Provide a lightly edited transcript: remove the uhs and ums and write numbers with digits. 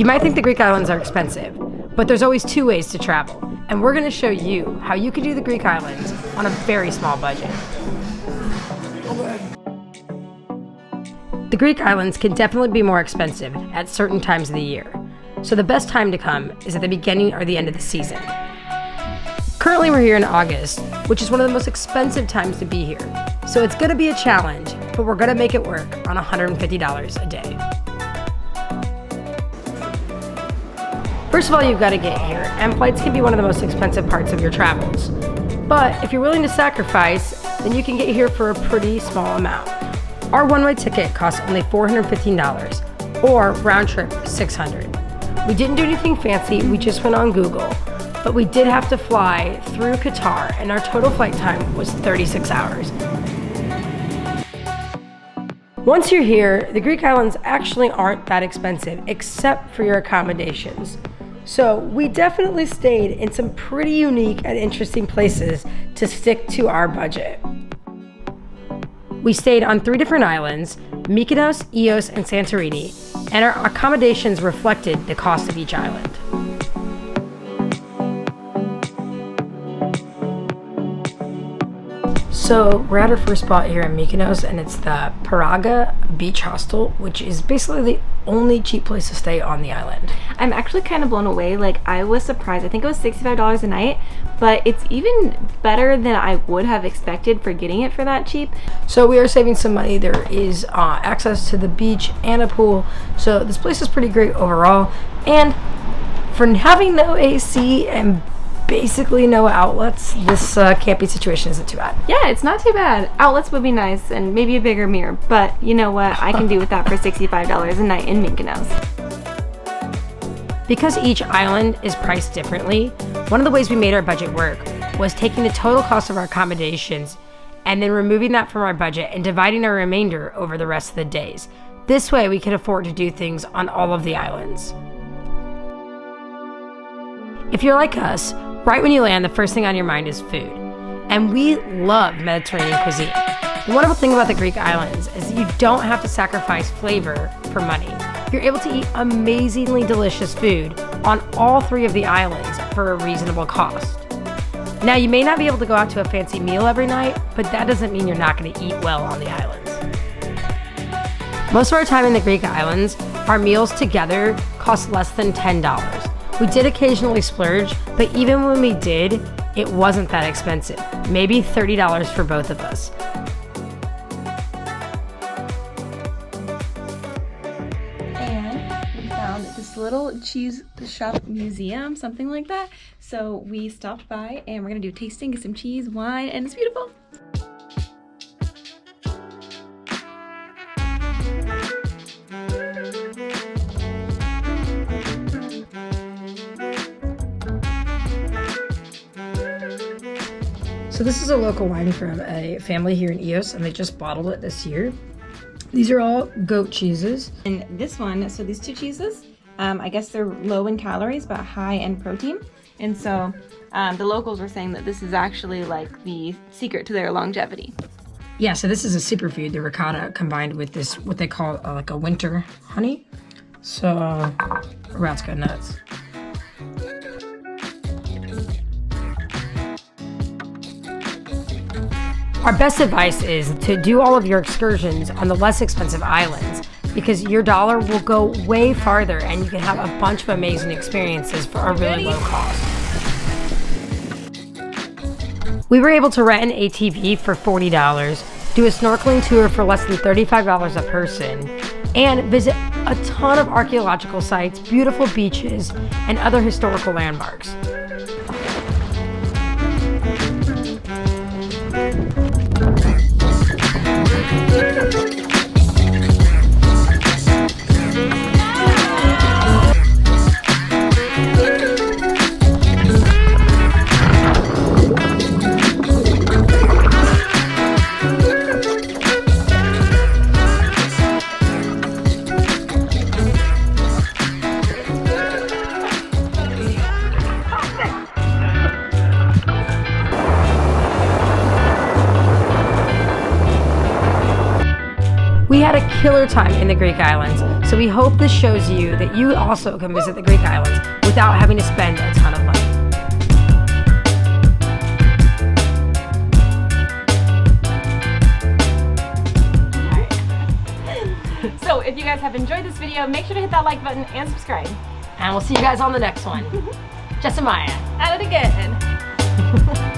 You might think the Greek islands are expensive, but there's always two ways to travel, and we're going to show you how you can do the Greek islands on a very small budget. The Greek islands can definitely be more expensive at certain times of the year, so the best time to come is at the beginning or the end of the season. Currently we're here in August, which is one of the most expensive times to be here, so it's going to be a challenge, but we're going to make it work on $150 a day. First of all, you've got to get here, and flights can be one of the most expensive parts of your travels. But if you're willing to sacrifice, then you can get here for a pretty small amount. Our one-way ticket costs only $415, or round trip $600. We didn't do anything fancy, we just went on Google, but we did have to fly through Qatar, and our total flight time was 36 hours. Once you're here, the Greek islands actually aren't that expensive, except for your accommodations. So we definitely stayed in some pretty unique and interesting places to stick to our budget. We stayed on 3 different islands, Mykonos, Chios, and Santorini, and our accommodations reflected the cost of each island. So we're at our first spot here in Mykonos, and it's the Paraga Beach Hostel, which is basically the only cheap place to stay on the island. I'm actually kind of blown away. Like, I was surprised. I think it was $65 a night, but it's even better than I would have expected for getting it for that cheap. So we are saving some money. There is access to the beach and a pool, so this place is pretty great overall. And for having no AC and basically no outlets, this camping situation isn't too bad. Yeah, it's not too bad. Outlets would be nice and maybe a bigger mirror, but you know what? I can do with that for $65 a night in Mykonos. Because each island is priced differently, one of the ways we made our budget work was taking the total cost of our accommodations and then removing that from our budget and dividing our remainder over the rest of the days. This way we could afford to do things on all of the islands. If you're like us, right when you land, the first thing on your mind is food. And we love Mediterranean cuisine. The wonderful thing about the Greek islands is that you don't have to sacrifice flavor for money. You're able to eat amazingly delicious food on all 3 of the islands for a reasonable cost. Now, you may not be able to go out to a fancy meal every night, but that doesn't mean you're not going to eat well on the islands. Most of our time in the Greek islands, our meals together cost less than $10. We did occasionally splurge, but even when we did, it wasn't that expensive. Maybe $30 for both of us. And we found this little cheese shop museum, something like that. So we stopped by and we're gonna do a tasting, get some cheese, wine, and it's beautiful. So this is a local wine from a family here in Chios, and they just bottled it this year. These are all goat cheeses. And this one, so these 2 cheeses, I guess they're low in calories but high in protein. And so the locals were saying that this is actually like the secret to their longevity. Yeah, so this is a superfood, the ricotta, combined with this, what they call like a winter honey. So we're about to go nuts. Our best advice is to do all of your excursions on the less expensive islands, because your dollar will go way farther and you can have a bunch of amazing experiences for a really low cost. We were able to rent an ATV for $40, do a snorkeling tour for less than $35 a person, and visit a ton of archaeological sites, beautiful beaches, and other historical landmarks. We had a killer time in the Greek islands, so we hope this shows you that you also can visit the Greek islands without having to spend a ton of money. So if you guys have enjoyed this video, make sure to hit that like button and subscribe. And we'll see you guys on the next one. Jess and Maya. At it again.